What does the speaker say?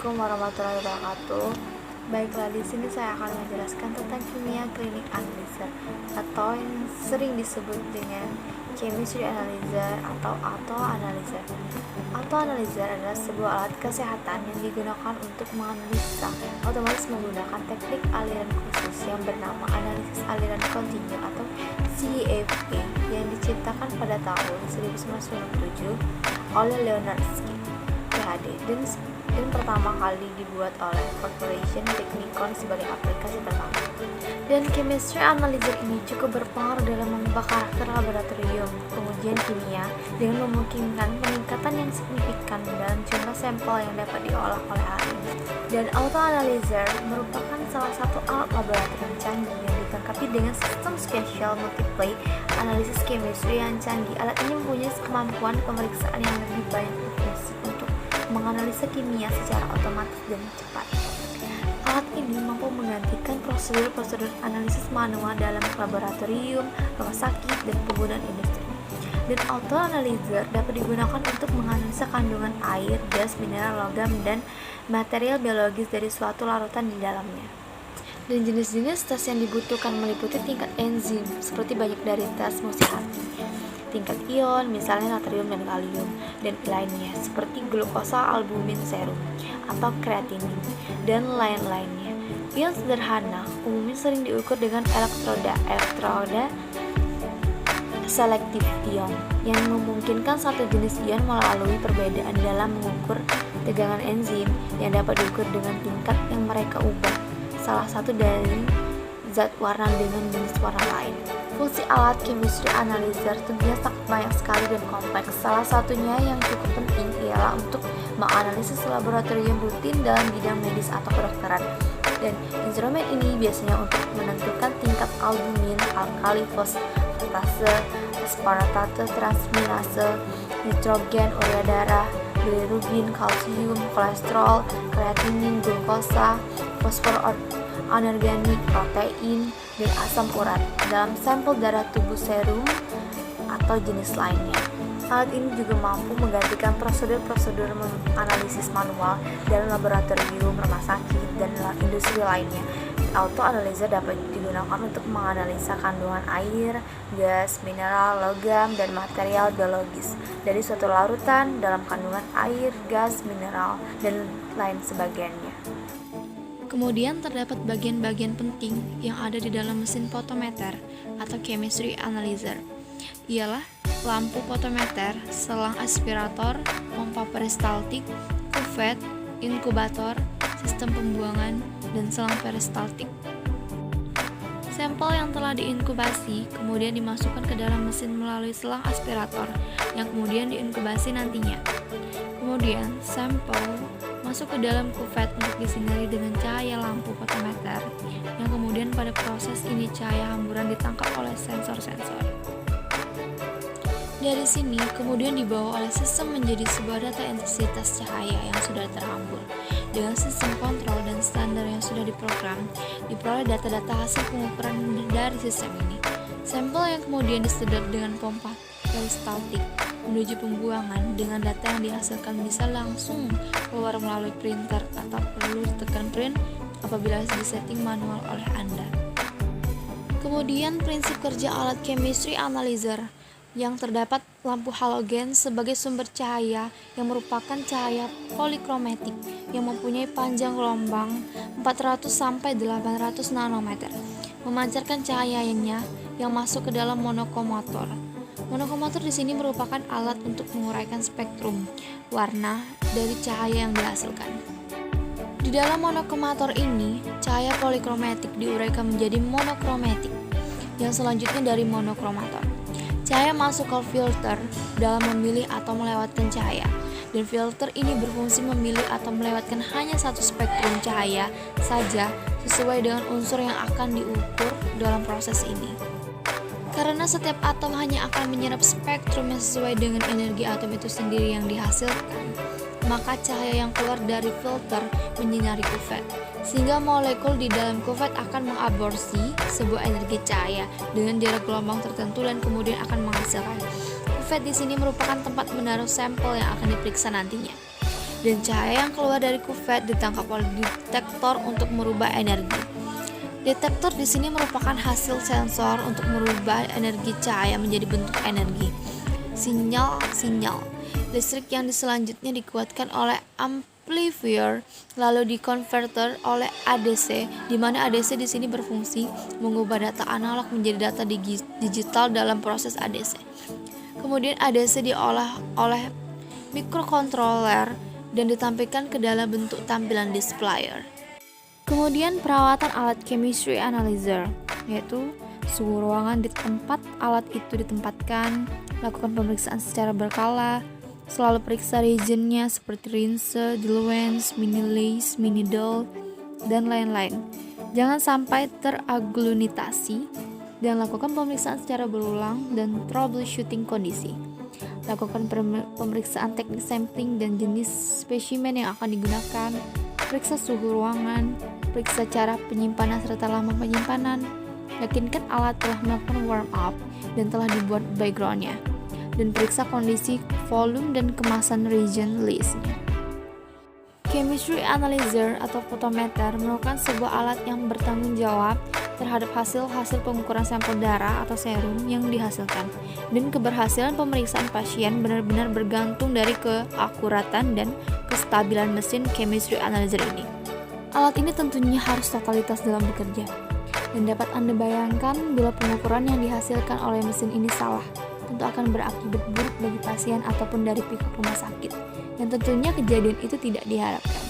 Assalamualaikum warahmatullahi wabarakatuh. Baiklah, di sini saya akan menjelaskan tentang kimia klinik analyzer atau yang sering disebut dengan chemistry analyzer atau autoanalyzer. Autoanalyzer adalah sebuah alat kesehatan yang digunakan untuk menganalisa otomatis menggunakan teknik aliran khusus yang bernama analisis aliran kontinu atau CAFA yang diciptakan pada tahun 1997 oleh Leonard Schiff, PhD, dan pertama kali dibuat oleh Corporation Technicon sebagai aplikasi pertama. Dan chemistry analyzer ini cukup berpengaruh dalam mengubah karakter laboratorium pengujian kimia dengan memungkinkan peningkatan yang signifikan dalam jumlah sampel yang dapat diolah oleh alat ini. Dan autoanalyzer merupakan salah satu alat laboratorium canggih yang dilengkapi dengan sistem spesial multiplay analisis chemistry yang canggih. Alat ini mempunyai kemampuan pemeriksaan yang lebih banyak fungsi untuk menganalisa kimia secara otomatis dan cepat. Alat ini mampu menggantikan prosedur-prosedur analisis manual dalam laboratorium, rumah sakit, dan penggunaan industri. Dan autoanalyzer dapat digunakan untuk menganalisa kandungan air, gas, mineral, logam, dan material biologis dari suatu larutan di dalamnya. Dan jenis-jenis tes yang dibutuhkan meliputi tingkat enzim, seperti banyak dari tes Musihati, tingkat ion, misalnya natrium dan kalium, dan lainnya seperti glukosa albumin serum atau kreatinin, dan lain-lainnya. Ion sederhana umumnya sering diukur dengan elektroda selektif ion yang memungkinkan satu jenis ion melalui perbedaan dalam mengukur tegangan enzim yang dapat diukur dengan tingkat yang mereka ubah salah satu dari zat warna dengan jenis warna lain. Fungsi alat chemistry analyzer tentunya sangat banyak sekali dan kompleks. Salah satunya yang cukup penting ialah untuk menganalisis laboratorium rutin dalam bidang medis atau kedokteran. Dan instrumen ini biasanya untuk menentukan tingkat albumin, alkali fosfatase, aspartate transminase, nitrogen, urea darah, bilirubin, kalsium, kolesterol, kreatinin, glukosa, fosfor anorganik, protein, dan asam urat dalam sampel darah tubuh serum atau jenis lainnya. Alat ini juga mampu menggantikan prosedur-prosedur analisis manual dalam laboratorium, rumah sakit, dan industri lainnya. Autoanalyzer dapat digunakan untuk menganalisa kandungan air, gas, mineral, logam, dan material biologis dari suatu larutan dalam kandungan air, gas, mineral, dan lain sebagainya. Kemudian terdapat bagian-bagian penting yang ada di dalam mesin potometer atau chemistry analyzer. Ialah lampu potometer, selang aspirator, pompa peristaltik, kuvet, inkubator, sistem pembuangan, dan selang peristaltik. Sampel yang telah diinkubasi kemudian dimasukkan ke dalam mesin melalui selang aspirator yang kemudian diinkubasi nantinya. Kemudian sampel masuk ke dalam kuvet untuk disinari dengan cahaya lampu fotometer yang kemudian pada proses ini cahaya hamburan ditangkap oleh sensor-sensor. Dari sini kemudian dibawa oleh sistem menjadi sebuah data intensitas cahaya yang sudah terhambur. Dengan sistem kontrol dan standar yang sudah diprogram, diperoleh data-data hasil pengukuran dari sistem ini. Sampel yang kemudian disedot dengan pompa peristaltik menuju pembuangan dengan data yang dihasilkan bisa langsung keluar melalui printer atau perlu ditekan print apabila disetting manual oleh Anda. Kemudian prinsip kerja alat chemistry analyzer yang terdapat lampu halogen sebagai sumber cahaya yang merupakan cahaya polikromatik yang mempunyai panjang gelombang 400 sampai 800 nanometer, memancarkan cahayanya yang masuk ke dalam monokomotor. Monokomotor di sini merupakan alat untuk menguraikan spektrum warna dari cahaya yang dihasilkan. Di dalam monokomotor ini, cahaya polikromatik diuraikan menjadi monokromatik, yang selanjutnya dari monokromator. Cahaya masuk ke filter dalam memilih atau melewatkan cahaya, dan filter ini berfungsi memilih atau melewatkan hanya satu spektrum cahaya saja sesuai dengan unsur yang akan diukur dalam proses ini. Karena setiap atom hanya akan menyerap spektrum yang sesuai dengan energi atom itu sendiri yang dihasilkan, maka cahaya yang keluar dari filter menyinari kuvet, sehingga molekul di dalam kuvet akan mengaborsi sebuah energi cahaya dengan jarak gelombang tertentu dan kemudian akan menghasilkan. Kuvet di sini merupakan tempat menaruh sampel yang akan diperiksa nantinya. dan cahaya yang keluar dari kuvet ditangkap oleh detektor untuk merubah energi. Detektor di sini merupakan hasil sensor untuk merubah energi cahaya menjadi bentuk energi. Sinyal listrik yang selanjutnya dikuatkan oleh amplifier lalu dikonverter oleh ADC, di mana ADC di sini berfungsi mengubah data analog menjadi data digital dalam proses ADC. Kemudian ADC diolah oleh mikrokontroler dan ditampilkan ke dalam bentuk tampilan displayer. Kemudian perawatan alat chemistry analyzer, yaitu suhu ruangan di tempat alat itu ditempatkan, lakukan pemeriksaan secara berkala, selalu periksa reagentnya seperti rinse, diluens, mini lace, mini dull, dan lain-lain. Jangan sampai teragglunitasi dan lakukan pemeriksaan secara berulang dan troubleshooting kondisi. Lakukan pemeriksaan teknik sampling dan jenis spesimen yang akan digunakan, periksa suhu ruangan, periksa cara penyimpanan serta lama penyimpanan, yakinkan alat telah melakukan warm up dan telah dibuat backgroundnya, dan periksa kondisi volume dan kemasan reagent listnya. Chemistry analyzer atau photometer merupakan sebuah alat yang bertanggung jawab terhadap hasil-hasil pengukuran sampel darah atau serum yang dihasilkan, dan keberhasilan pemeriksaan pasien benar-benar bergantung dari keakuratan dan kestabilan mesin chemistry analyzer ini. Alat ini tentunya harus totalitas dalam bekerja, dan dapat Anda bayangkan bila pengukuran yang dihasilkan oleh mesin ini salah, tentu akan berakibat buruk bagi pasien ataupun dari pihak rumah sakit, yang tentunya kejadian itu tidak diharapkan.